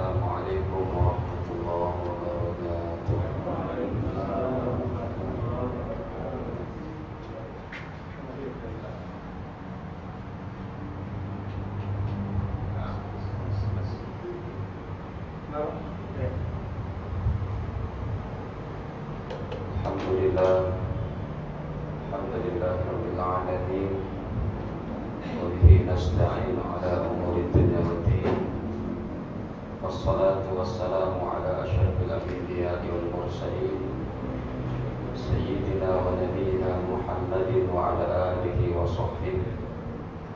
Assalamualaikum warahmatullahi wabarakatuh. Alhamdulillah rabbil alamin. Wa bihi nasta'in ala umuri dunya waddin. Wassalatu wassalamu ala asyrafil anbiya'i wal mursalin sayyidina wa nabiyyina Muhammadin wa ala alihi wa sahbihi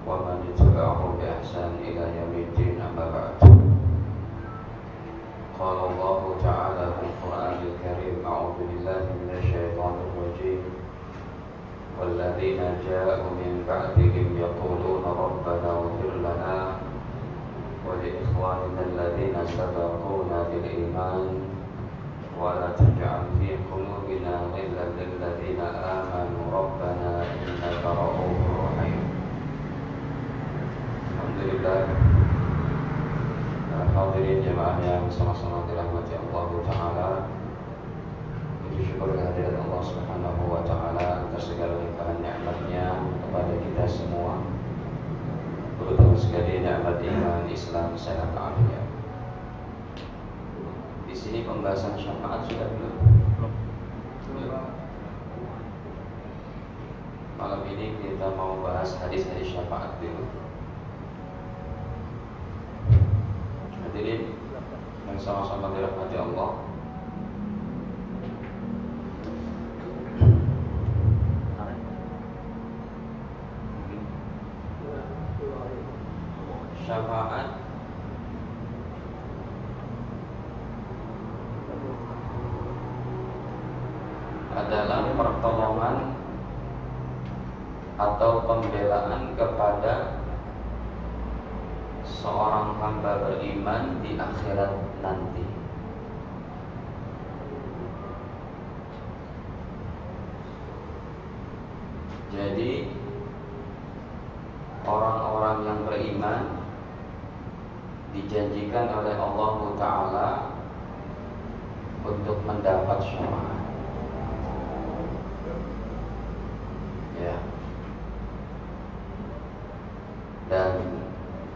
wa man tabi'ahum bi ihsan ila yaumiddin, amma ba'du. Qala Allah ta'ala fil Qur'anil Karim, a'udzu billahi minasy syaithanir rajim. Walladzina ja'u min ba'dihim yaquluna rabbana ighfir lana wa li ikhwanina alladzina sabaquna bil iman wa la taj'al fi qulubina ghillan lil ladzina amanu rabbana innaka ra'ufur rahim. Alhamdulillah, hadirin jemaah yang sama-sama dirahmati Allah Ta'ala. Puji syukur kehadirat Allah Subhanahu wa Ta'ala atas segala limpahan nikmatnya kepada kita semua, terutama sekali nikmat iman, Islam, sehat, afiat. Di sini pembahasan syafaat sudah belum? Malam ini kita mau bahas hadis-hadis syafaat dulu. Hadirin yang sama-sama dirahmati Allah, syafaat adalah pertolongan atau pembelaan kepada seorang hamba beriman di akhirat nanti. Jadi orang-orang yang beriman dijanjikan oleh Allah Ta'ala untuk mendapat syafaat. Ya. Dan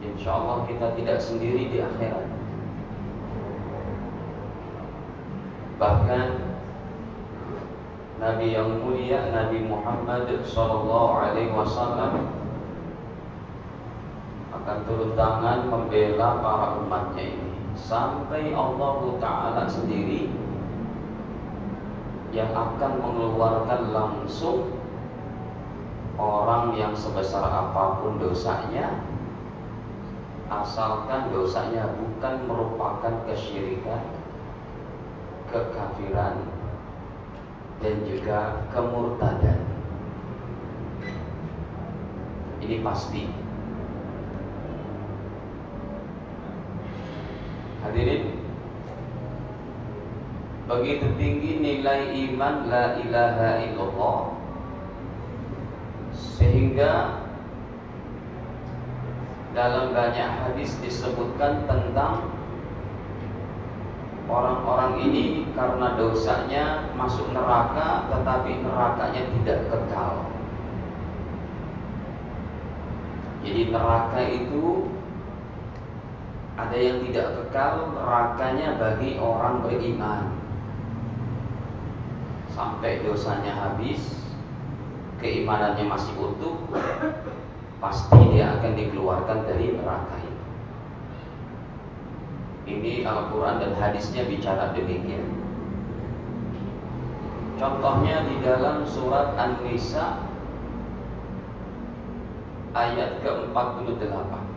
insya Allah kita tidak sendiri di akhirat. Bahkan Nabi yang mulia, Nabi Muhammad SAW akan turun tangan membela para umatnya ini, sampai Allah Ta'ala sendiri yang akan mengeluarkan langsung orang yang sebesar apapun dosanya, asalkan dosanya bukan merupakan kesyirikan, kekafiran, dan juga kemurtadan. Ini pasti. Hadirin, begitu tinggi nilai iman la ilaha illallah, sehingga dalam banyak hadis disebutkan tentang orang-orang ini karena dosanya masuk neraka, tetapi nerakanya tidak kekal. Jadi neraka itu ada yang tidak kekal, nerakanya bagi orang beriman. Sampai dosanya habis, keimanannya masih utuh, pasti dia akan dikeluarkan dari neraka itu. Ini Al-Quran dan hadisnya bicara demikian. Contohnya di dalam surat An-Nisa ayat ke-48.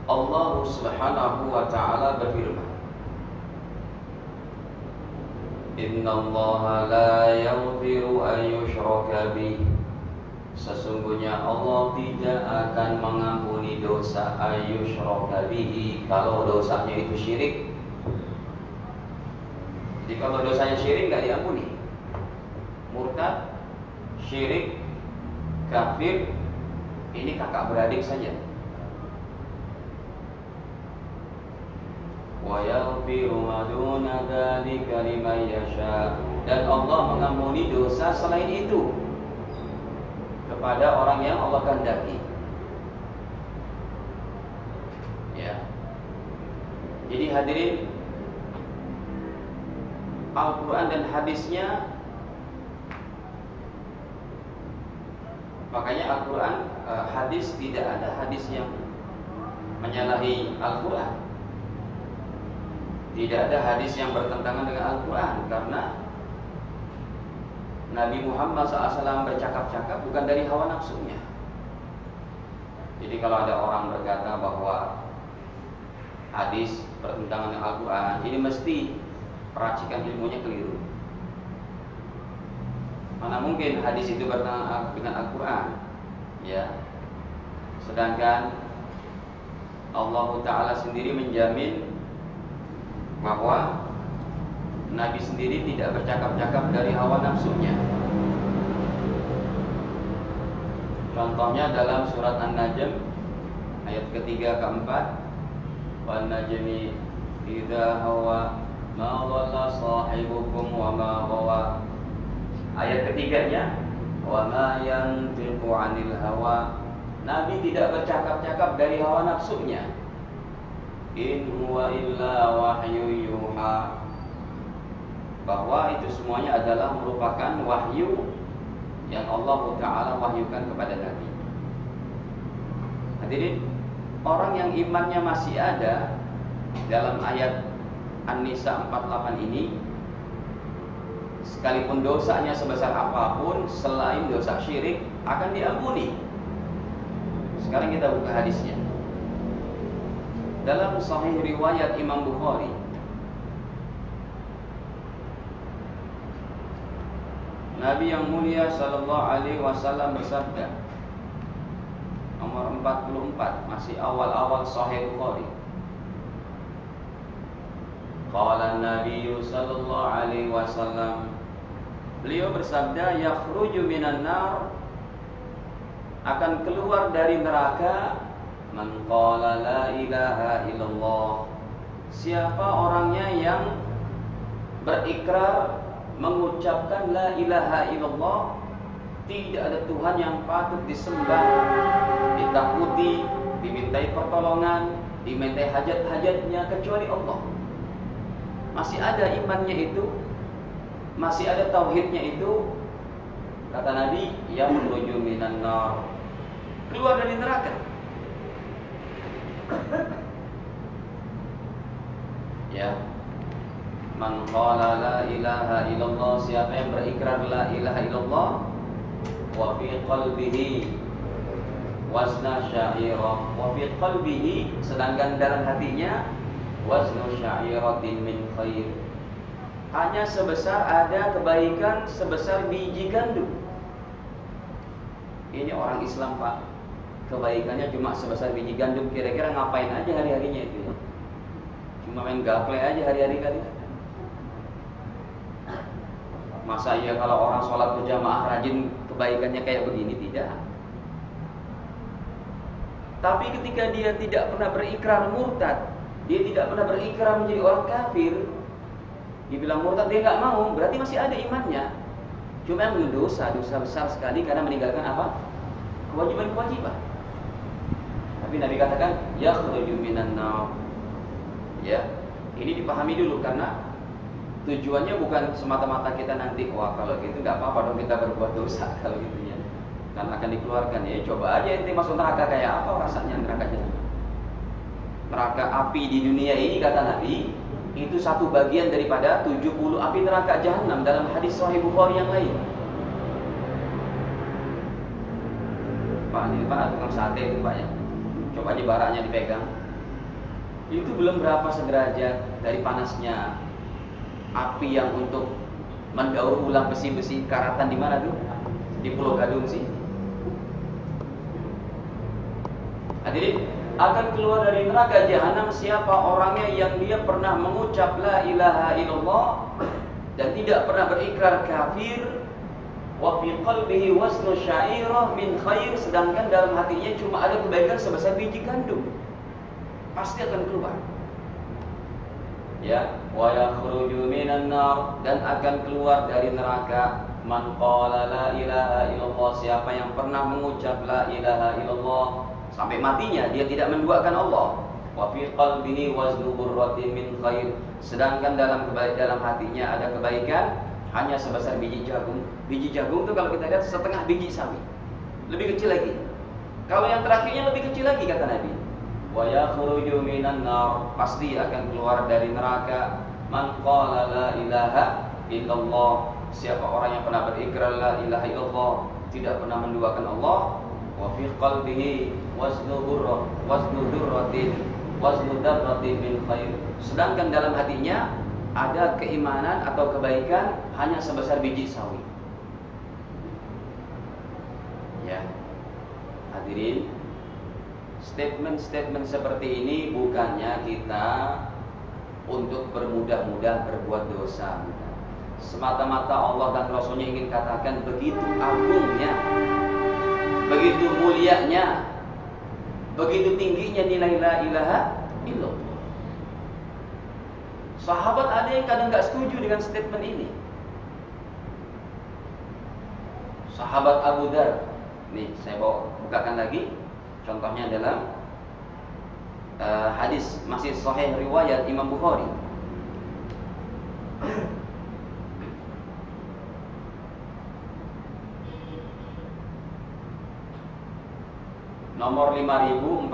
Allah Subhanahu wa Ta'ala berfirman, Innallaha la yaghfiru an yushraka bih. Sesungguhnya Allah tidak akan mengampuni dosa ayyushraka bihi, kalau dosanya itu syirik. Jadi kalau dosanya syirik nggak diampuni. Murtad, syirik, kafir, Ini kakak beradik saja. Wa yaghfiru ma duna dzalika liman yasha. Dan Allah mengampuni dosa selain itu kepada orang yang Allah kehendaki. Ya. Jadi hadirin, Al-Quran dan hadisnya, makanya Al-Quran, hadis, tidak ada hadis yang menyalahi Al-Quran. Tidak ada hadis yang bertentangan dengan Al-Quran, karena Nabi Muhammad SAW bercakap-cakap bukan dari hawa nafsunya. Jadi kalau ada orang berkata bahwa hadis bertentangan dengan Al-Quran, ini mesti peracikan ilmunya keliru. Mana mungkin hadis itu bertentangan dengan Al-Quran, ya. Sedangkan Allah Ta'ala sendiri menjamin bahwa Nabi sendiri tidak bercakap-cakap dari hawa nafsunya. Contohnya dalam surat An-Najm ayat ketiga keempat, wan najmi idza hawa ma dhalla sahibukum wa ma ghawa. Ayat ketiganya, wa ma yantiqu 'anil hawa. Nabi tidak bercakap-cakap dari hawa nafsunya. In huwa illa wahyu yuha. Bahwa itu semuanya adalah merupakan wahyu yang Allah Ta'ala wahyukan kepada Nabi. Hadirin, orang yang imannya masih ada dalam ayat An-Nisa 48 ini, sekalipun dosanya sebesar apapun selain dosa syirik, akan diampuni. Sekarang kita buka hadisnya. Dalam Sahih riwayat Imam Bukhari, Nabi yang mulia sallallahu alaihi wasallam bersabda, nomor 44, masih awal-awal Sahih Bukhari. Qala Nabi sallallahu alaihi wasallam, beliau bersabda, yakhruju minan nar, akan keluar dari neraka, man qala la ilaha illallah, siapa orangnya yang berikrar mengucapkan la ilaha illallah, tidak ada Tuhan yang patut disembah, ditakuti, dimintai pertolongan, dimintai hajat-hajatnya kecuali Allah. Masih ada imannya itu, masih ada tauhidnya itu, kata Nabi, yakhruju minan nar, keluar dari neraka. Ya, man qala la ilaha illallah, siapa yang berikrar la ilaha illallah, wa fi qalbihi wazna sya'irah, wa fi qalbihi, sedangkan dalam hatinya waznu sya'iratin min khair, hanya sebesar ada kebaikan sebesar biji gandum. Ini orang Islam, Pak, kebaikannya cuma sebesar biji gandum, kira-kira ngapain aja hari-harinya itu ya? Cuma main gaple aja hari-hari kali. Masa iya kalau orang sholat berjamaah rajin kebaikannya kayak begini? Tidak. Tapi ketika dia tidak pernah berikrar murtad, dia tidak pernah berikrar menjadi orang kafir, dibilang murtad dia nggak mau, berarti masih ada imannya. Cuma yang dosa besar sekali karena meninggalkan apa? Kewajiban-kewajiban. Tapi Nabi katakan yakhruju minan nar. Ya, ini dipahami dulu, karena tujuannya bukan semata-mata kita nanti, wah kalau gitu nggak apa-apa dong kita berbuat dosa kalau gitu ya, kan akan dikeluarkan. Ya coba aja ente masuk neraka kayak apa rasanya neraka jahanam. Neraka api di dunia ini, kata Nabi, itu satu bagian daripada 70 api neraka jahanam dalam hadis Sahih Bukhari yang lain. Pak, ini Pak tukang sate itu Pak ya, coba aja baraknya dipegang, itu belum berapa sederajat dari panasnya api yang untuk mendaur ulang besi-besi karatan di mana tuh? Di Pulau Gadung sih. Hadirin, akan keluar dari neraka jahanam siapa orangnya yang dia pernah mengucap la ilaha illallah dan tidak pernah berikrar kafir, wa fi qalbihi waznu sya'irah min khair, sedangkan dalam hatinya cuma ada kebaikan sebesar biji gandum, pasti akan keluar. Ya, wa yakhruju minan nar, dan akan keluar dari neraka. Man qala la ilaha illallah, siapa yang pernah mengucap la ilaha illallah sampai matinya dia tidak menduakan Allah. Wa fi qalbihi waznu burratin min khair, sedangkan dalam hatinya ada kebaikan hanya sebesar biji jagung. Biji jagung itu kalau kita lihat setengah biji sawi, lebih kecil lagi. Kalau yang terakhirnya lebih kecil lagi, kata Nabi. Wa yakhruju minan nar, pasti akan keluar dari neraka. Man qala la ilaha illallah, siapa orang yang pernah berikrar la ilaha illallah, tidak pernah menduakan Allah. Wa fi qalbihi waznu darratin min khair, sedangkan dalam hatinya ada keimanan atau kebaikan hanya sebesar biji sawi. Ya, hadirin, statement-statement seperti ini bukannya kita untuk bermudah-mudah berbuat dosa. Semata-mata Allah dan Rasulnya ingin katakan begitu agungnya, begitu mulianya, begitu tingginya nilai la ilaha illallah. Sahabat ada yang kadang gak setuju dengan statement ini. Sahabat Abu Dar, nih saya bukakan lagi. Contohnya dalam hadis masih sahih riwayat Imam Bukhari. Nomor 5489.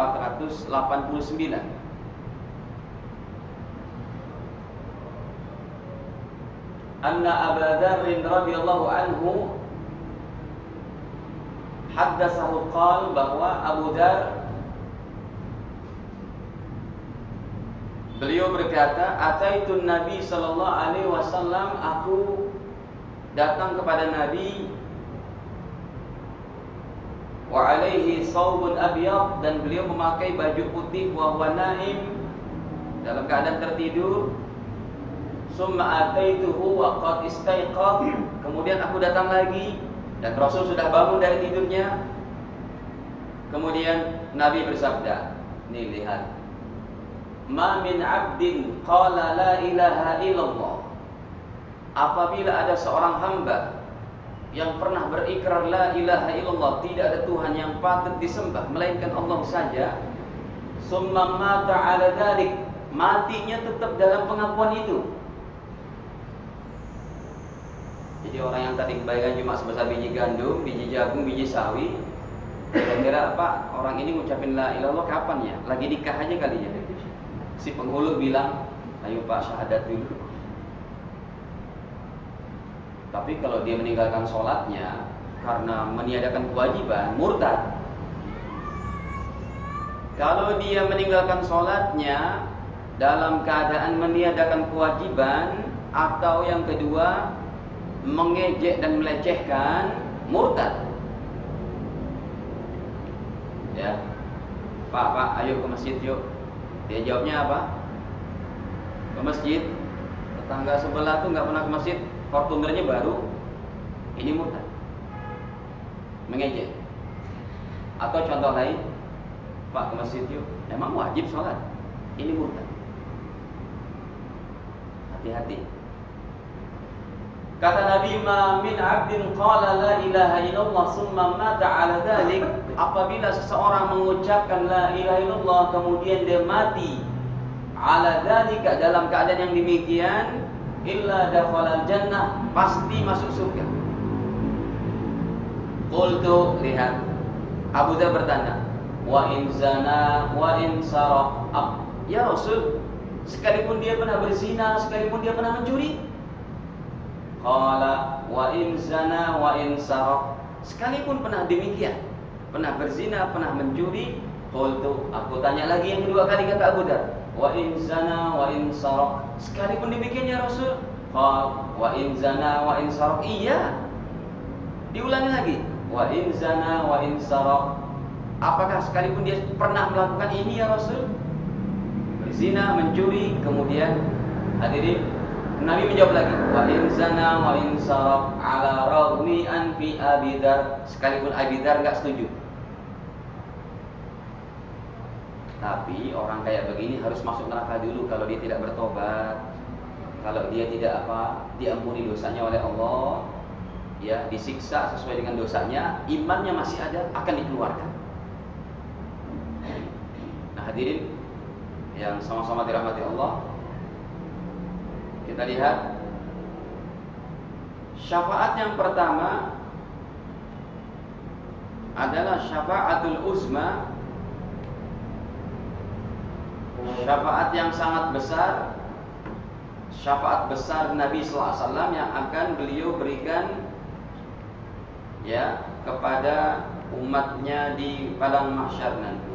Anna Abu Dzar radhiyallahu anhu haddatsahu qala, bahwa Abu Dzar beliau berkata, ataitun Nabi sallallahu alaihi wasallam, aku datang kepada Nabi, wa alaihi saubun abyad, dan beliau memakai baju putih, wa huwa naim, dalam keadaan tertidur. Summa ataituhu wa qad istaiqadh, kemudian aku datang lagi dan Rasul sudah bangun dari tidurnya. Kemudian Nabi bersabda, nih lihat, ma min abdin qala la ilaha illallah, apabila ada seorang hamba yang pernah berikrar la ilaha illallah, tidak ada Tuhan yang patut disembah melainkan Allah saja, summa mata ala dzalik, matinya tetap dalam pengakuan itu. Jadi orang yang tadi kebaikan cuma sebesar biji gandum, biji jagung, biji sawi, kira-kira apa? Orang ini ngucapin la ilallah kapan ya? Lagi nikah aja kali ya. Si penghulu bilang, ayo Pak syahadat dulu. Tapi kalau dia meninggalkan sholatnya karena meniadakan kewajiban, murtad. Kalau dia meninggalkan sholatnya dalam keadaan meniadakan kewajiban, atau yang kedua mengejek dan melecehkan, murtad. Ya, Pak, ayo ke masjid yuk. Dia jawabnya apa? Ke masjid. Tetangga sebelah tuh nggak pernah ke masjid, Fortunernya baru. Ini murtad, mengejek. Atau contoh lain, Pak, ke masjid yuk. Emang wajib sholat. Ini murtad. Hati-hati. Kata Nabi, ma min abdin qala la ilaha illallah summa mata ala dzalik, apabila seseorang mengucapkan la ilaha illallah kemudian dia mati ala dzalika, dalam keadaan yang demikian, illa dakhalal jannah, pasti masuk surga. Qultu, lihat, Abu Dzar bertanya, wa in zana wa in saraq, ya Rasul, sekalipun dia pernah berzina, sekalipun dia pernah mencuri. Qala wa in zana wa in saraq, sekalipun pernah demikian, pernah berzina, pernah mencuri. Qultu, aku tanya lagi yang kedua kali, kata Abu Dzar, wa in zana wa in saraq, sekalipun demikian ya Rasul. Qala wa in zana wa in saraq, iya. Diulangi lagi, wa in zana wa in saraq, apakah sekalipun dia pernah melakukan ini ya Rasul? Berzina, mencuri, kemudian hadirin, Nabi menjawab lagi, wa in zana wa in sarab ala raghmi anfi Abi Dzar, sekalipun Abi Dzar enggak setuju. Tapi orang kayak begini harus masuk neraka dulu kalau dia tidak bertobat. Kalau dia tidak diampuni dosanya oleh Allah, ya disiksa sesuai dengan dosanya, imannya masih ada, akan dikeluarkan. Nah, hadirin yang sama-sama dirahmati Allah, kita lihat syafaat yang pertama adalah syafaatul uzma, syafaat yang sangat besar, syafaat besar Nabi sallallahu alaihi wasallam yang akan beliau berikan ya kepada umatnya di padang mahsyar nanti.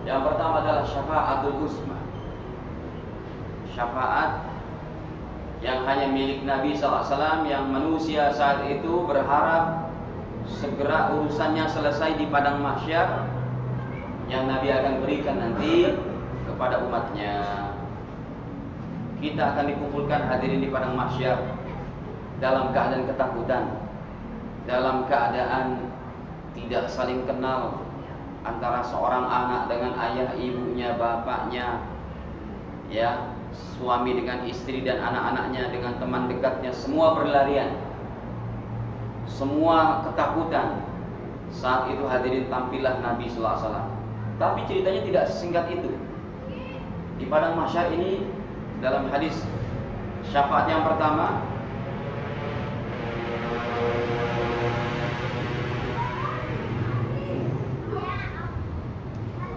Yang pertama adalah syafaatul uzma, syafaat yang hanya milik Nabi SAW, yang manusia saat itu berharap segera urusannya selesai di padang mahsyar, yang Nabi akan berikan nanti kepada umatnya. Kita akan dikumpulkan hadirin di padang mahsyar dalam keadaan ketakutan, dalam keadaan tidak saling kenal antara seorang anak dengan ayah ibunya, bapaknya, ya, suami dengan istri dan anak-anaknya, dengan teman dekatnya, semua berlarian, semua ketakutan. Saat itu hadirin tampillah Nabi sallallahu alaihi wasallam. Tapi ceritanya tidak sesingkat itu. Di padang mahsyar ini, dalam hadis syafaat yang pertama,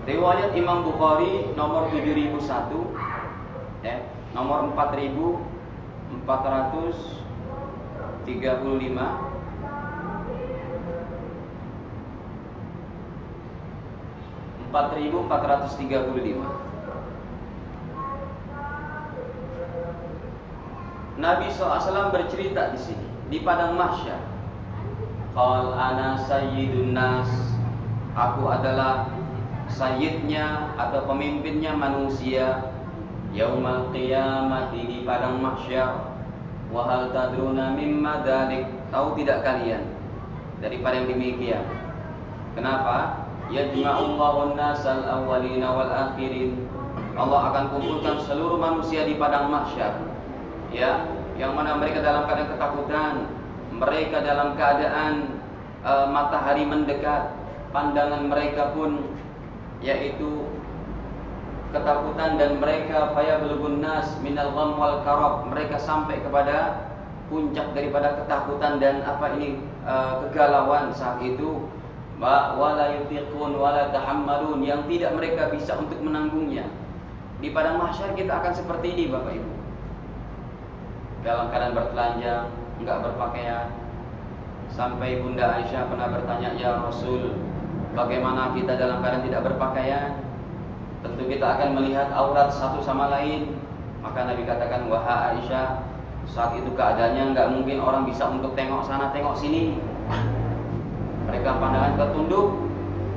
riwayat Imam Bukhari nomor 7001, nomor 4435, Nabi SAW bercerita di sini di padang mahsyar. Qal ana sayyidun nas, aku adalah sayyidnya atau pemimpinnya manusia yaumal qiyamati, di padang mahsyar. Wa hal tadruna mimma dzalik, tahu tidak kalian daripada yang demikian? Kenapa? Yajma'ullahu an-nasal awwalina wal akhirin, Allah akan kumpulkan seluruh manusia di padang mahsyar, ya, yang mana mereka dalam keadaan ketakutan, mereka dalam keadaan matahari mendekat, pandangan mereka pun yaitu ketakutan, dan mereka fayablughun nas minal gham wal karab, mereka sampai kepada puncak daripada ketakutan dan kegalauan saat itu. Wala yutiqun wala tahammalun, yang tidak mereka bisa untuk menanggungnya. Di padang mahsyar kita akan seperti ini Bapak Ibu, dalam keadaan bertelanjang, enggak berpakaian. Sampai Bunda Aisyah pernah bertanya, ya Rasul, bagaimana kita dalam keadaan tidak berpakaian? Tentu kita akan melihat aurat satu sama lain. Maka Nabi katakan, wahai Aisyah, saat itu keadaannya enggak mungkin orang bisa untuk tengok sana tengok sini. Mereka pandangan tertunduk,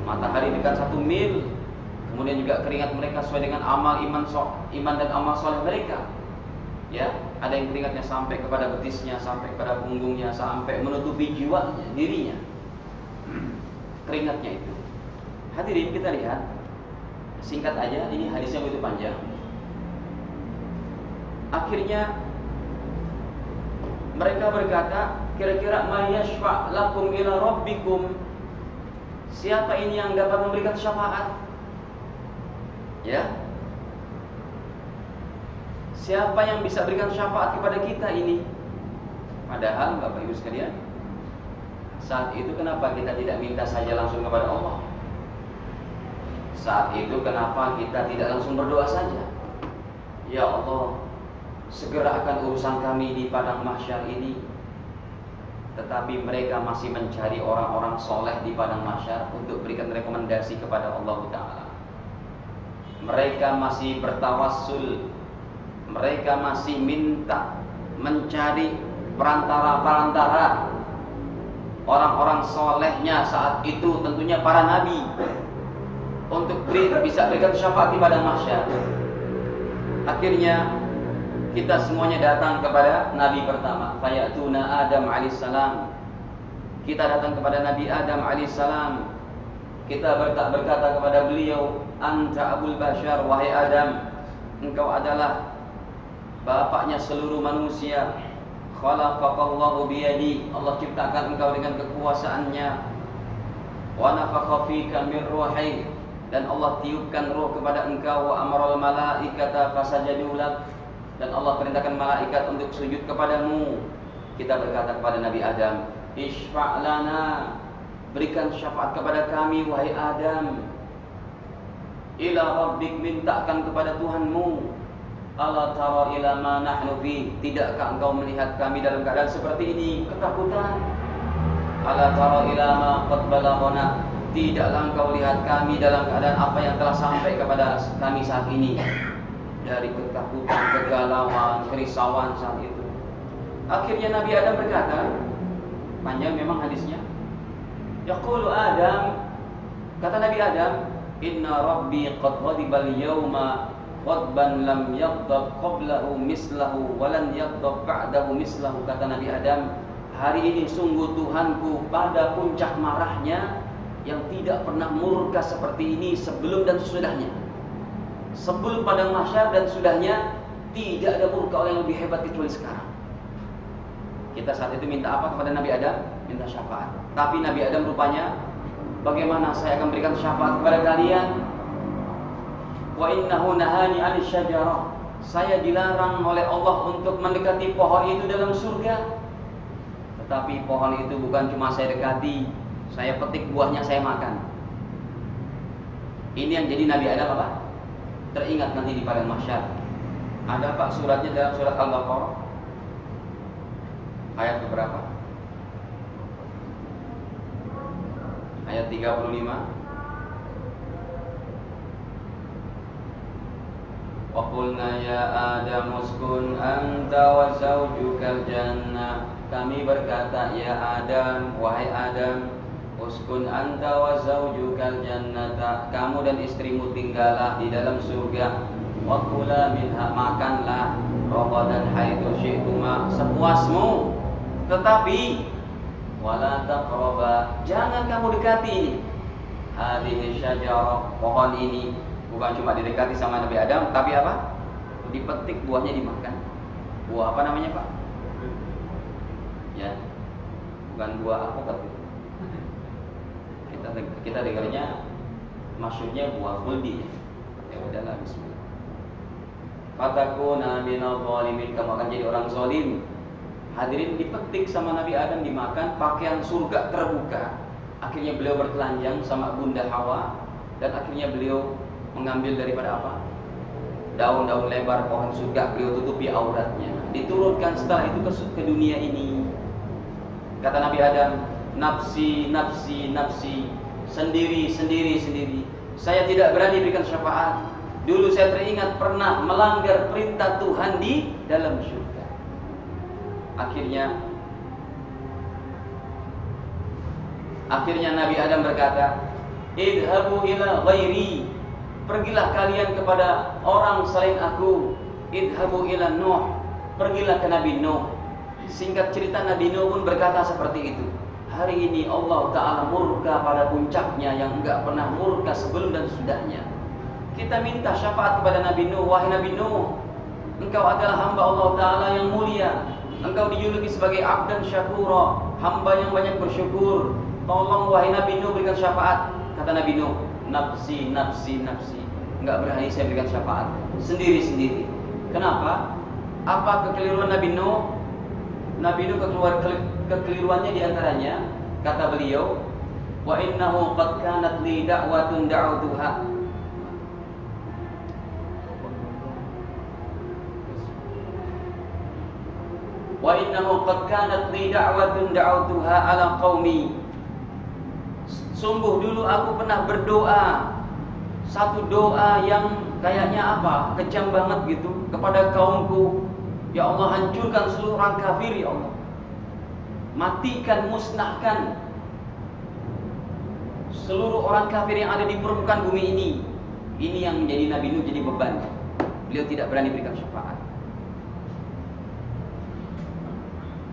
matahari dekat 1 mil, kemudian juga keringat mereka sesuai dengan iman dan amal soleh mereka. Ya, ada yang keringatnya sampai kepada betisnya, sampai kepada punggungnya, sampai menutupi jiwanya, dirinya. Keringatnya itu. Hadirin, kita lihat singkat aja, ini hadisnya begitu panjang. Akhirnya mereka berkata, kira-kira may yashfa' lakum ila rabbikum, siapa ini yang dapat memberikan syafaat? Ya, siapa yang bisa berikan syafaat kepada kita ini? Padahal Bapak Ibu sekalian, saat itu kenapa kita tidak minta saja langsung kepada Allah? Saat itu kenapa kita tidak langsung berdoa saja? Ya Allah, segerakan urusan kami di padang mahsyar ini. Tetapi mereka masih mencari orang-orang soleh di padang mahsyar untuk berikan rekomendasi kepada Allah Ta'ala. Mereka masih bertawassul, mereka masih minta, mencari perantara-perantara, orang-orang solehnya saat itu, tentunya para nabi, untuk bisa berikan syafaat di padang mahsyar. Akhirnya Kita semuanya datang kepada Nabi pertama, fayatuna Adam alaihissalam. Kita datang kepada Nabi Adam alaihissalam. Kita berkata kepada beliau, anta abul bashar, wahai Adam, engkau adalah bapaknya seluruh manusia. Khalaqakallahu biyadi, Allah ciptakan engkau dengan kekuasaannya. Wa nafakha fika min ruhi, dan Allah tiupkan roh kepada engkau. Wa amaral malaikata fasajadu lak, dan Allah perintahkan malaikat untuk sujud kepadamu. Kita berkata kepada Nabi Adam, Ishfa' lana, berikan syafaat kepada kami wahai Adam. Ila rabbik, mintakan kepada Tuhanmu. Ala tara ila ma nahnu fi, tidakkah engkau melihat kami dalam keadaan seperti ini, ketakutan? Ala tara ila ma qad balaghana, tidaklah engkau lihat kami dalam keadaan apa yang telah sampai kepada kami saat ini, dari ketakutan, kegalauan, kerisauan saat itu. Akhirnya Nabi Adam berkata, panjang memang hadisnya. Yaqulu Adam, kata Nabi Adam, inna rabbi qad ghadiba al-yawma ghadban lam yaghdab qablahu mislahu wa lan yaghdab ba'dahu mislahu. Kata Nabi Adam, hari ini sungguh Tuhanku pada puncak marahnya yang tidak pernah murka seperti ini sebelum dan sesudahnya. Sebelum padang mahsyar dan sudahnya tidak ada murka yang lebih hebat kecuali sekarang. Kita saat itu minta apa kepada Nabi Adam? Minta syafaat. Tapi Nabi Adam rupanya, bagaimana saya akan berikan syafaat kepada kalian? Wa innahu nahani 'anil syajarah, saya dilarang oleh Allah untuk mendekati pohon itu dalam surga. Tetapi pohon itu bukan cuma saya dekati, saya petik buahnya, saya makan. Ini yang jadi Nabi Adam apa? Teringat nanti di padang mahsyar. Ada Pak suratnya dalam surat Al-Baqarah. Ayat berapa? Ayat 35. Wa qulna ya Adam uskun anta wa zawjukal jannah. Kami berkata, ya Adam, wahai Adam, uskun anta wa zawjukal jannata, kamu dan istrimu tinggallah di dalam surga. Wa kula minha, makanlah, ragadan haitsu syi'tuma, sepuasmu. Tetapi wala taqraba, jangan kamu dekati hadhihi syajarah, pohon ini. Bukan cuma didekati sama Nabi Adam, tapi apa? Dipetik buahnya, dimakan. Buah apa namanya, Pak? Ya, bukan buah alpukat. Kita dengarnya maksudnya buah khuldi. Ya udahlah, bismillah. Fatakuna minal zalimin, kamu akan jadi orang zalim. Hadirin, dipetik sama Nabi Adam, dimakan, pakaian surga terbuka. Akhirnya beliau bertelanjang sama Bunda Hawa, dan akhirnya beliau mengambil daripada apa? Daun-daun lebar pohon surga, beliau tutupi auratnya. Diturunkan setelah itu ke dunia ini. Kata Nabi Adam, nafsi, nafsi, nafsi, sendiri, sendiri, sendiri. Saya tidak berani berikan syafaat. Dulu saya teringat pernah melanggar perintah Tuhan di dalam surga. Akhirnya Nabi Adam berkata, idhabu ila ghairi, pergilah kalian kepada orang selain aku. Idhabu ila Nuh, pergilah ke Nabi Nuh. Singkat cerita, Nabi Nuh pun berkata seperti itu. Hari ini Allah Ta'ala murka pada puncaknya yang enggak pernah murka sebelum dan sudahnya. Kita minta syafaat kepada Nabi Nuh. Wahai Nabi Nuh, engkau adalah hamba Allah Ta'ala yang mulia. Engkau dijuluki sebagai abdan syakura, hamba yang banyak bersyukur. Tolong wahai Nabi Nuh berikan syafaat. Kata Nabi Nuh, nafsi, nafsi, nafsi, enggak berani saya berikan syafaat, sendiri-sendiri. Kenapa? Apa kekeliruan Nabi Nuh? Nabi Nuh kekeliruannya diantaranya, kata beliau, wa innahu qad kanat li da'watun da'utuha. Wa innahu qad kanat li da'watun da'utuha ala qaumi. Sungguh dulu aku pernah berdoa, satu doa yang kayaknya apa? Kejam banget gitu, kepada kaumku. Ya Allah, hancurkan seluruh orang kafir, ya Allah. Matikan, musnahkan seluruh orang kafir yang ada di permukaan bumi ini. Ini yang menjadi Nabi Nuh jadi beban. Beliau tidak berani berikan syafaat.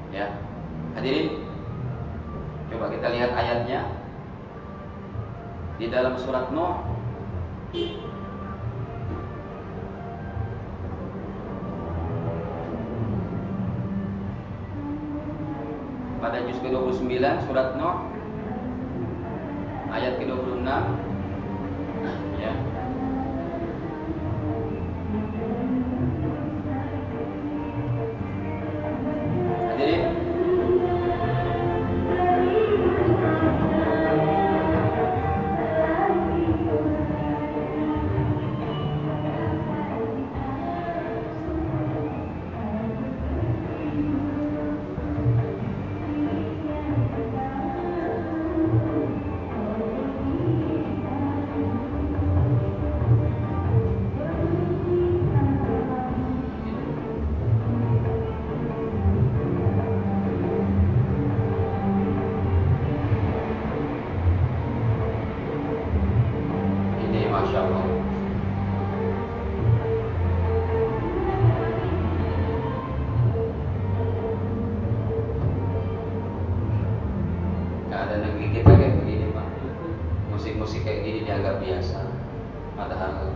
Ya, hadirin, coba kita lihat ayatnya di dalam surat Nuh. Pada juz ke-29 surat Nuh ayat ke-26, ya. Hadirin, ini Masya Allah. Gak ada negeri kita kayak begini, Pak. Musik-musik kayak gini dianggap biasa, padahal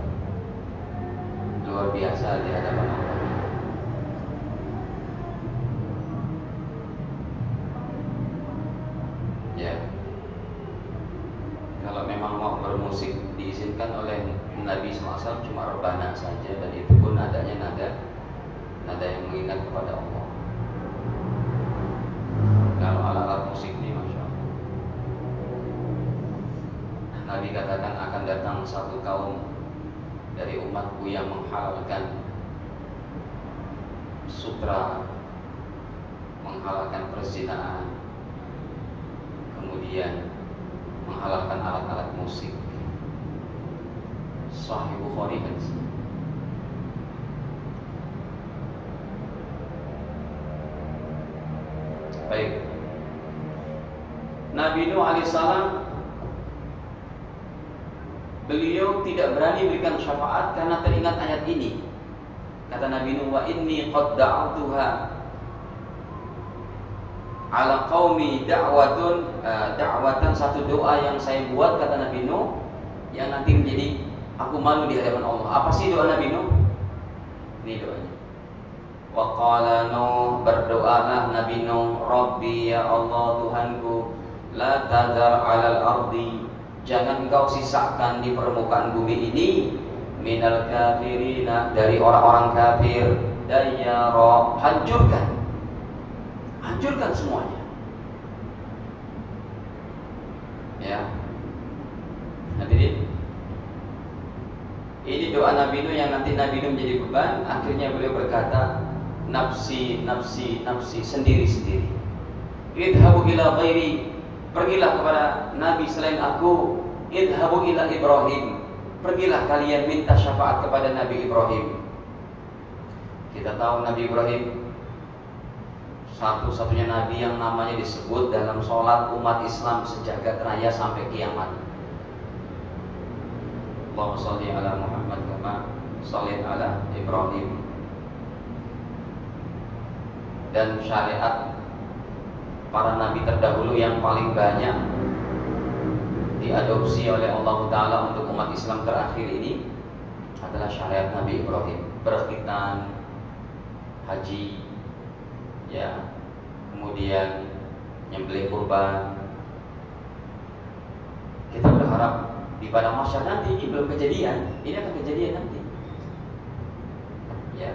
luar biasa di hadapan Allah. Ya, kalau memang mau bermusik diizinkan oleh Nabi SAW cuma rebana saja, dan itu pun nadanya nada yang mengingat kepada Allah. Kalau alat-alat musik ini, Masya Allah, Nabi katakan akan datang satu kaum dari umatku yang menghalalkan sutra, menghalalkan perzinaan, kemudian menghalalkan alat-alat musik. Sahih Bukhari hadis. Baik, Nabi Nuh alaihissalam, beliau tidak berani berikan syafaat karena teringat ayat ini. Kata Nabi Nuh, wa inni qad da'awtuha ala qaumi da'watan, satu doa yang saya buat, kata Nabi Nuh, yang nanti menjadi aku malu di hadapan Allah. Apa sih doa Nabi Nuh? Ini doanya. Wa qala Nuh, berdoalah Nabi Nuh, Rabbi, ya Allah Tuhanku, la tadhar 'alal ardi, jangan engkau sisakan di permukaan bumi ini, minal kafirina, dari orang-orang kafir, dayyara, hancurkan semuanya. Ya, hadirin, ini doa Nabi Nuh yang nanti Nabi Nuh menjadi beban. Akhirnya beliau berkata, nafsi, nafsi, nafsi, sendiri-sendiri. Idhabu ila ghairi, pergilah kepada Nabi selain aku. Idhabu ila Ibrahim, pergilah kalian minta syafaat kepada Nabi Ibrahim. Kita tahu Nabi Ibrahim satu-satunya Nabi yang namanya disebut dalam sholat umat Islam sejagat raya sampai kiamat. Allahumma sholli ala Muhammad kama sholli ala Ibrahim. Dan syariat para nabi terdahulu yang paling banyak diadopsi oleh Allah Ta'ala untuk umat Islam terakhir ini adalah syariat Nabi Ibrahim. Berkhitan, haji, ya, kemudian nyembelih kurban. Kita berharap di padang mahsyar nanti, ini belum kejadian, ini akan kejadian nanti. Ya,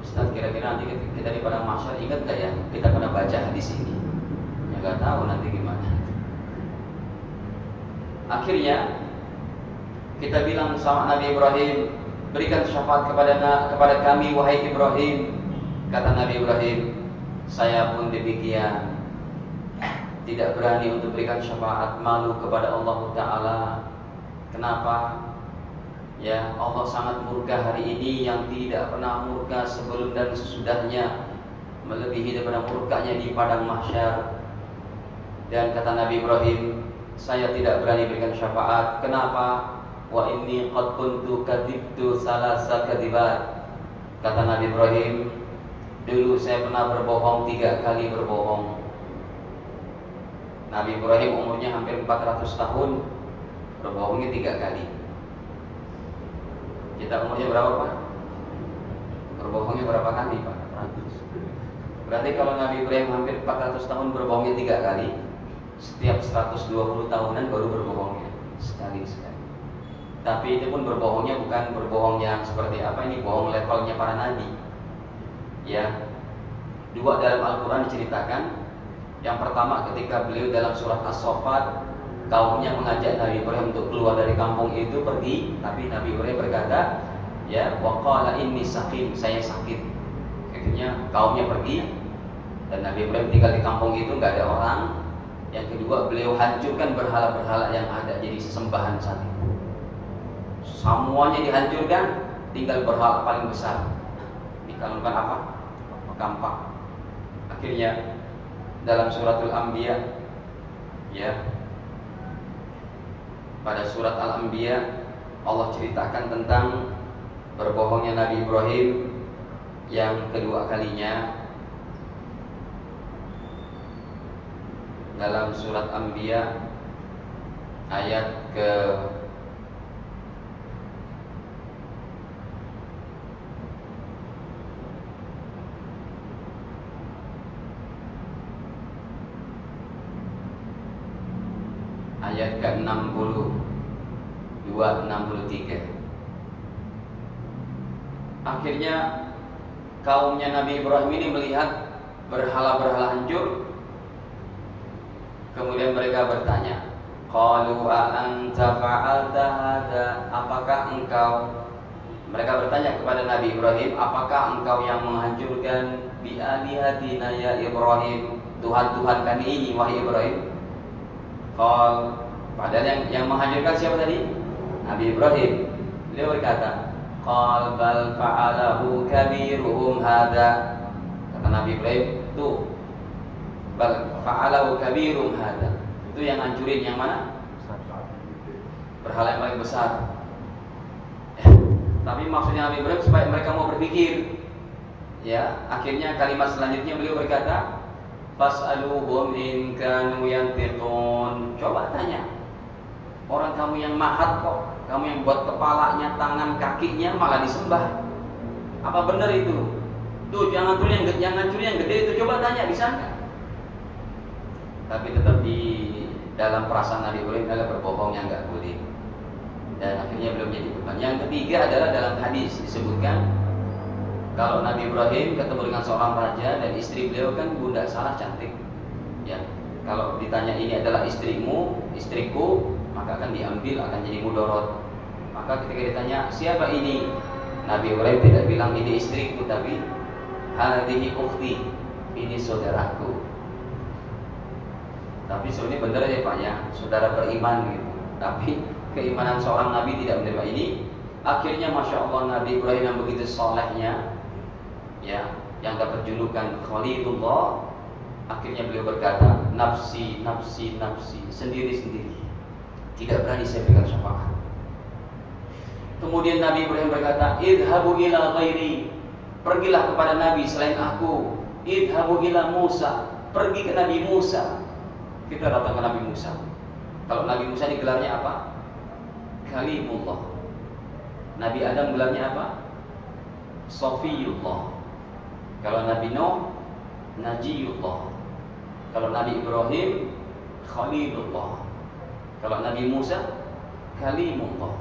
Ustaz, kira-kira nanti kita di padang mahsyar ingat gak ya kita pernah baca hadis ini? Ya gak tahu nanti gimana. Akhirnya kita bilang sama Nabi Ibrahim, berikan syafaat kepada kami wahai Ibrahim. Kata Nabi Ibrahim, saya pun demikian, tidak berani untuk berikan syafaat, malu kepada Allah Ta'ala. Kenapa? Ya, Allah sangat murka hari ini yang tidak pernah murka sebelum dan sesudahnya, melebihi daripada murkanya di padang mahsyar. Dan kata Nabi Ibrahim, saya tidak berani berikan syafaat. Kenapa? Wa inni qad kuntu kadibtu salasa kadibat. Kata Nabi Ibrahim, Dulu saya pernah berbohong 3 kali berbohong. Nabi Ibrahim umurnya hampir 400 tahun, berbohongnya 3 kali. Kita umurnya berapa Pak? Berbohongnya berapa kali Pak? 100. Berarti kalau Nabi Ibrahim hampir 400 tahun berbohongnya 3 kali, setiap 120 tahunan baru berbohongnya sekali-sekali. Tapi itu pun berbohongnya bukan berbohong yang seperti apa ini, bohong levelnya para nabi. Ya, 2 dalam Al-Quran diceritakan. Yang pertama ketika beliau dalam surat As-Saffat, kaumnya mengajak Nabi Ibrahim untuk keluar dari kampung itu pergi, tapi Nabi Ibrahim berkata, ya, waqala inni saqim, saya sakit. Akhirnya kaumnya pergi dan Nabi Ibrahim tinggal di kampung itu, nggak ada orang. Yang kedua, beliau hancurkan berhala-berhala yang ada jadi sesembahan saat itu. Semuanya dihancurkan, tinggal berhala paling besar. Dikalungkan apa? Kampak. Akhirnya dalam suratul Anbiya, ya, pada surat Al-Anbiya Allah ceritakan tentang berbohongnya Nabi Ibrahim yang kedua kalinya. Dalam surat Anbiya ayat ke ayat ke-62, 63. Akhirnya kaumnya Nabi Ibrahim ini melihat berhala-berhala hancur. Kemudian mereka bertanya, qalu a anta fa'alta hadza, apakah engkau, mereka bertanya kepada Nabi Ibrahim, apakah engkau yang menghancurkan bi alihatina ya Ibrahim, Tuhan-Tuhan kami ini wahai Ibrahim? Padahal yang menghancurkan siapa tadi? Nabi Ibrahim. Beliau berkata, qal bal fa'alahu kabiruhum hadza. Kata Nabi Ibrahim, tuh, bal fa'alahu kabiruhum hadza. Itu yang hancurin yang mana? Berhala yang paling besar. Tapi maksudnya Nabi Ibrahim supaya mereka mau berpikir. Ya, akhirnya kalimat selanjutnya beliau berkata, fas'aluhum in kanu yantiqun. Coba tanya orang kamu yang mahat kok, kamu yang buat kepalanya, tangan, kakinya malah disembah. Apa benar itu? Tuh jangan hancurin yang gede itu, coba tanya, bisa enggak? Tapi tetap di dalam perasaan Nabi Ibrahim adalah berbohong yang enggak boleh. Dan akhirnya belum jadi beban. Yang ketiga adalah dalam hadis disebutkan, kalau Nabi Ibrahim ketemu dengan seorang raja dan istri beliau kan bunda salah cantik, ya. Kalau ditanya ini adalah istrimu, istriku, maka akan diambil, akan jadi mudorot. Maka ketika ditanya siapa ini, Nabi Ibrahim tidak bilang ini istriku, tapi hadhihi ukhti, ini saudaraku. Tapi sebenarnya benar ya Pak ya, saudara beriman gitu. Tapi keimanan seorang Nabi tidak menerima ini. Akhirnya Masya Allah Nabi Ibrahim yang begitu solehnya, ya, yang dapat julukan Khalilullah, akhirnya beliau berkata, nafsi, nafsi, nafsi, sendiri-sendiri, tidak berani saya berikan syafaat. Kemudian Nabi Ibrahim berkata, idhabu ila ghairi, pergilah kepada Nabi selain aku. Idhabu ila Musa, pergi ke Nabi Musa. Kita datang ke Nabi Musa. Kalau Nabi Musa ini gelarnya apa? Kalimullah. Nabi Adam gelarnya apa? Sofiyullah. Kalau Nabi Nuh, Najiyullah. Kalau Nabi Ibrahim, Khalilullah. Kalau Nabi Musa, Kalimullah.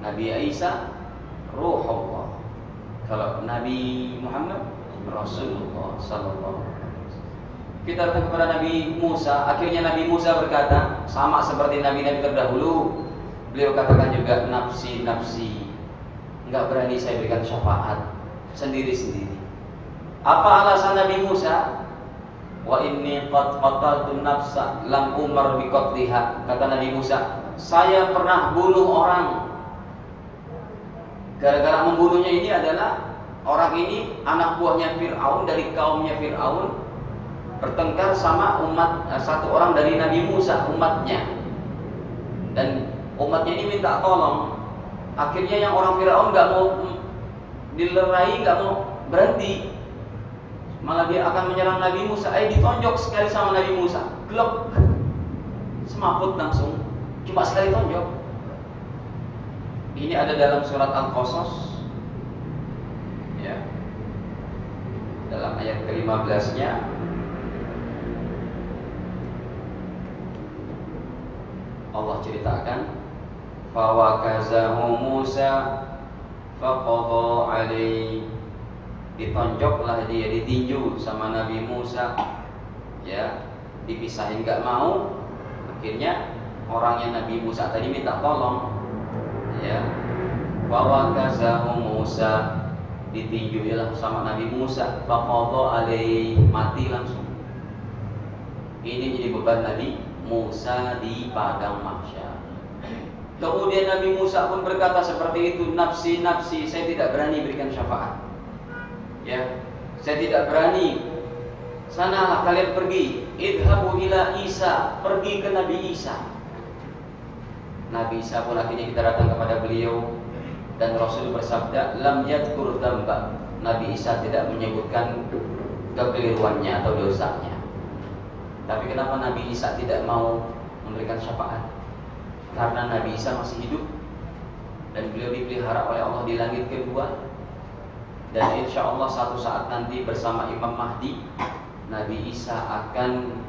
Nabi Isa, Ruhullah. Kalau Nabi Muhammad, Rasulullah Sallallahu Alaihi Wasallam. Kita datang kepada Nabi Musa. Akhirnya Nabi Musa berkata, sama seperti Nabi-Nabi terdahulu, beliau katakan juga, nafsi, nafsi, enggak berani saya berikan syafaat, sendiri-sendiri. Apa alasan Nabi Musa? Wa inni qad qataltu nafsa lam umar bi qatliha. Kata Nabi Musa, saya pernah bunuh orang. Gara-gara membunuhnya ini adalah orang ini anak buahnya Fir'aun, dari kaumnya Fir'aun, bertengkar sama satu orang dari Nabi Musa, umatnya. Dan umatnya ini minta tolong. Akhirnya yang orang Fir'aun nggak mau dilerai, nggak mau berhenti. Malah dia akan menyerang Nabi Musa. Ditonjok sekali sama Nabi Musa, glok, semaput langsung, cuma sekali tonjok. Ini ada dalam surat Al-Qasas, ya, dalam ayat ke-15-nya. Allah ceritakan, fawakazahu Musa faqadha alaihi, ditonjoklah dia, ditinju sama Nabi Musa, ya, dipisahin gak mau. Akhirnya orangnya Nabi Musa tadi minta tolong, ya, fawakazahu Musa, ditinju lah sama Nabi Musa, faqadha alaihi, mati langsung. Ini jadi beban Nabi Musa di padang mahsyar. Kemudian Nabi Musa pun berkata seperti itu, nafsi nafsi, saya tidak berani berikan syafaat, ya, saya tidak berani. Sanalah kalian pergi, idhabu ila Isa, pergi ke Nabi Isa. Nabi Isa pun akhirnya kita datang kepada beliau, dan Rasul bersabda, lam yadkur dzamba, Nabi Isa tidak menyebutkan kekeliruannya atau dosanya. Tapi kenapa Nabi Isa tidak mau memberikan syafaat? Karena Nabi Isa masih hidup dan beliau dipelihara oleh Allah di langit kedua. Dan insya Allah satu saat nanti bersama Imam Mahdi, Nabi Isa akan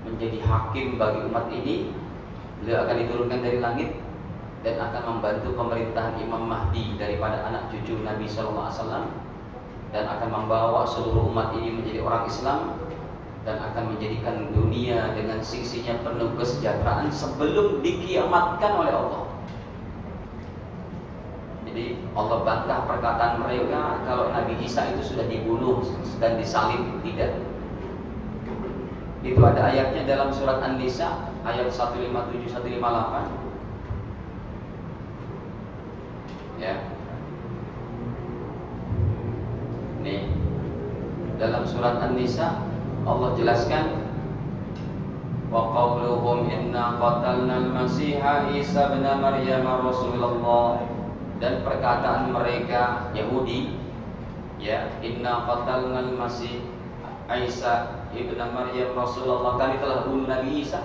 menjadi hakim bagi umat ini. Beliau akan diturunkan dari langit dan akan membantu pemerintahan Imam Mahdi daripada anak cucu Nabi SAW, dan akan membawa seluruh umat ini menjadi orang Islam, dan akan menjadikan dunia dengan sisinya penuh kesejahteraan sebelum dikiamatkan oleh Allah. Jadi Allah bantah perkataan mereka kalau Nabi Isa itu sudah dibunuh dan disalib. Tidak. Itu ada ayatnya dalam surat An-Nisa ayat 157-158. Ya. Nih, dalam surat An-Nisa Allah jelaskan, wa qawluhum inna qatalna al-masiha Isa ibn Maryam Rasulullah, dan perkataan mereka Yahudi, ya, inna qatalna al-masih Isa ibn Maryam Rasulullah, kami telah bunuh Nabi Isa.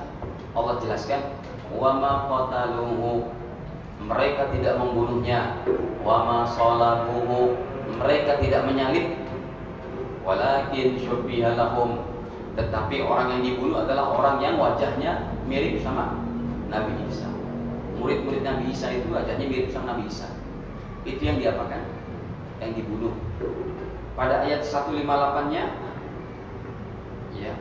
Allah jelaskan, wa ma qataluhu, mereka tidak membunuhnya, wa ma salabuhu, mereka tidak menyalib, walakin syubbiha lahum, tetapi orang yang dibunuh adalah orang yang wajahnya mirip sama Nabi Isa. Murid-murid Nabi Isa itu wajahnya mirip sama Nabi Isa. Itu yang diapakan? Yang dibunuh. Pada ayat 158-nya, ya,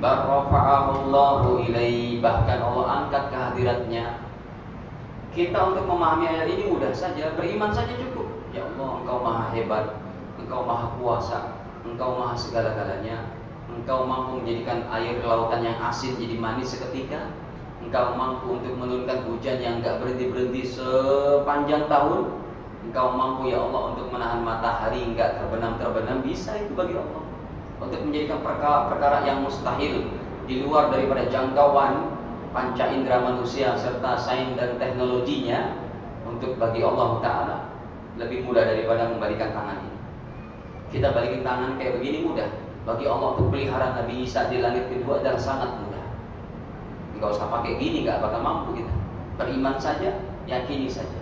barrafa'ahullahu ilaihi, bahkan Allah angkat kehadiratnya. Kita untuk memahami ayat ini mudah saja, beriman saja cukup. Ya Allah, Engkau maha hebat, Engkau maha kuasa, Engkau maha segala-galanya. Engkau mampu menjadikan air lautan yang asin jadi manis seketika. Engkau mampu untuk menurunkan hujan yang enggak berhenti-berhenti sepanjang tahun. Engkau mampu ya Allah untuk menahan matahari enggak terbenam-terbenam. Bisa itu bagi Allah. Untuk menjadikan perkara-perkara yang mustahil di luar daripada jangkauan panca indera manusia serta sains dan teknologinya, untuk bagi Allah Ta'ala lebih mudah daripada membalikan tangan ini. Kita balikin tangan kayak begini mudah. Bagi Allah untuk pelihara Nabi Isa di langit kedua adalah sangat mudah. Enggak usah pakai gini, enggak bakal mampu kita. Beriman saja, yakini saja.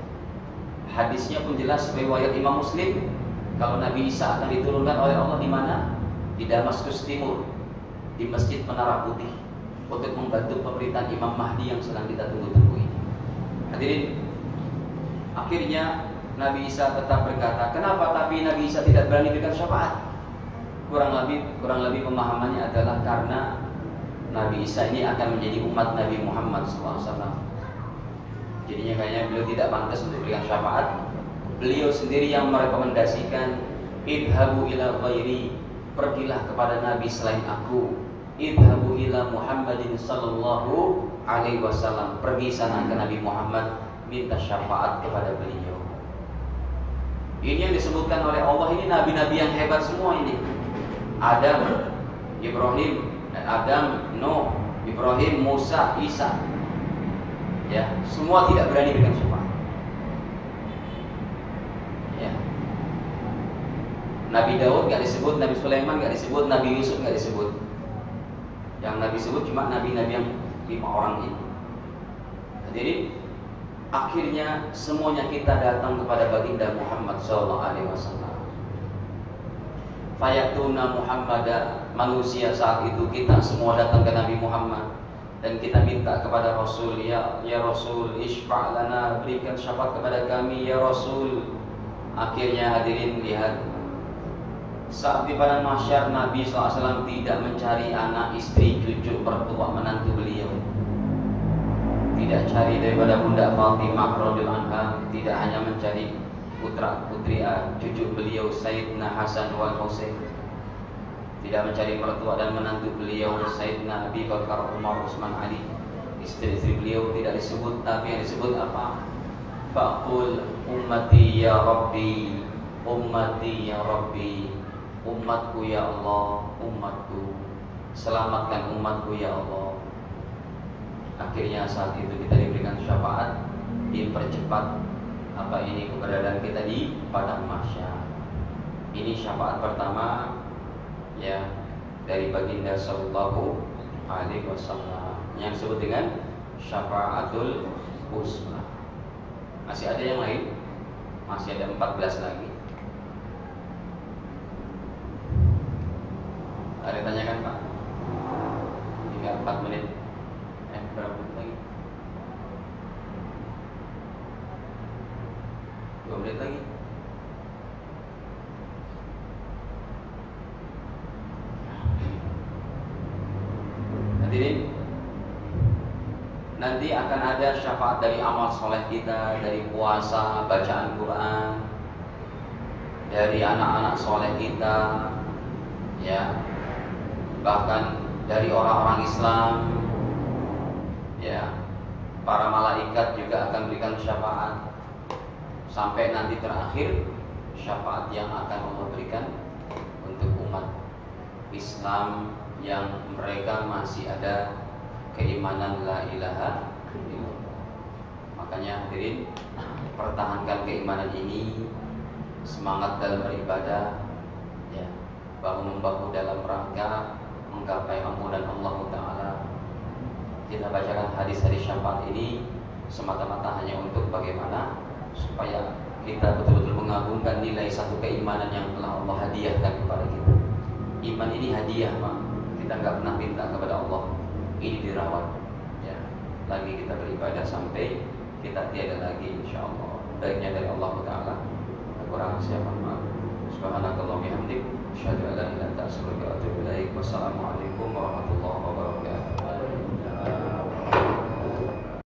Hadisnya pun jelas riwayat Imam Muslim, kalau Nabi Isa akan diturunkan oleh Allah di mana? Di Damaskus Timur, di Masjid Menara Putih, untuk membantu pemerintahan Imam Mahdi yang sedang kita tunggu-tunggu ini. Hadirin, akhirnya Nabi Isa tetap berkata, kenapa tapi Nabi Isa tidak berani berikan syafaat? Kurang lebih pemahamannya adalah karena Nabi Isa ini akan menjadi umat Nabi Muhammad SAW. Jadinya kayaknya beliau tidak pantas untuk berikan syafaat. Beliau sendiri yang merekomendasikan, idhabu ila ghairi, pergilah kepada Nabi selain aku. Idhabu ila Muhammadin sallallahu alaihi wasallam, pergi sana ke Nabi Muhammad, minta syafaat kepada beliau. Ini yang disebutkan oleh Allah, ini nabi-nabi yang hebat semua ini. Adam, Ibrahim, Adam, Nuh, Ibrahim, Musa, Isa. Ya, semua tidak berani berikan syafaat. Ya. Nabi Daud nggak disebut, Nabi Sulaiman nggak disebut, Nabi Yusuf nggak disebut. Yang Nabi sebut cuma nabi-nabi yang 5 orang ini. Jadi akhirnya semuanya kita datang kepada baginda Muhammad SAW. Fayatuna Muhammadah, manusia saat itu kita semua datang ke Nabi Muhammad dan kita minta kepada Rasul, ya Rasul, isfa' lana, berikan syafaat kepada kami ya Rasul. Akhirnya hadirin lihat, saat di padang mahsyar Nabi SAW tidak mencari anak, istri, cucu, mertua, menantu beliau. Tidak cari daripada Bunda Fatimah radhiyallahu anha, tidak hanya mencari putra putri cucu beliau Sayyidina Hasan wal Husain, tidak mencari mertua dan menantu beliau Sayyidina Abi Bakar, Umar, Utsman, Ali, istri-istri beliau tidak disebut, tapi yang disebut apa? Faqul ummati ya Rabbi, ummati ya Rabbi, umatku ya Allah, umatku, selamatkan umatku ya Allah. Akhirnya saat itu kita diberikan syafaat, dipercepat keberadaan kita di padang mahsyar. Ini syafaat pertama ya dari baginda sallallahu alaihi wasallam yang disebut dengan syafaatul uzma. Masih ada yang lain? Masih ada 14 lagi. Ada tanyakan Pak? Tinggal 4 menit. Berapa menit lagi? 2 menit lagi. Hadirin, nanti akan ada syafaat dari amal soleh kita, dari puasa, bacaan Quran, dari anak-anak soleh kita, ya, bahkan dari orang-orang Islam. Ya, para malaikat juga akan berikan syafaat sampai nanti terakhir syafaat yang akan Allah berikan untuk umat Islam yang mereka masih ada keimanan la ilaha illallah. Makanya hadirin, pertahankan keimanan ini, semangat dalam beribadah, ya, bahu-membahu dalam rangka menggapai ampunan Allah Ta'ala. Kita bacakan hadis-hadis syafaat ini semata-mata hanya untuk bagaimana supaya kita betul-betul mengagungkan nilai satu keimanan yang telah Allah hadiahkan kepada kita. Iman ini hadiah Pak, kita nggak pernah minta kepada Allah, ini dirawat. Ya, lagi kita beribadah sampai kita tiada lagi, insya Allah. Baiknya dari Allah Taala. Kurang siapa maaf. Subhanakallahumma bihamdik, asyhadu an la ilaha illa anta, astaghfiruka wa atubu ilaik. Wassalamualaikum warahmatullahi wabarakatuh.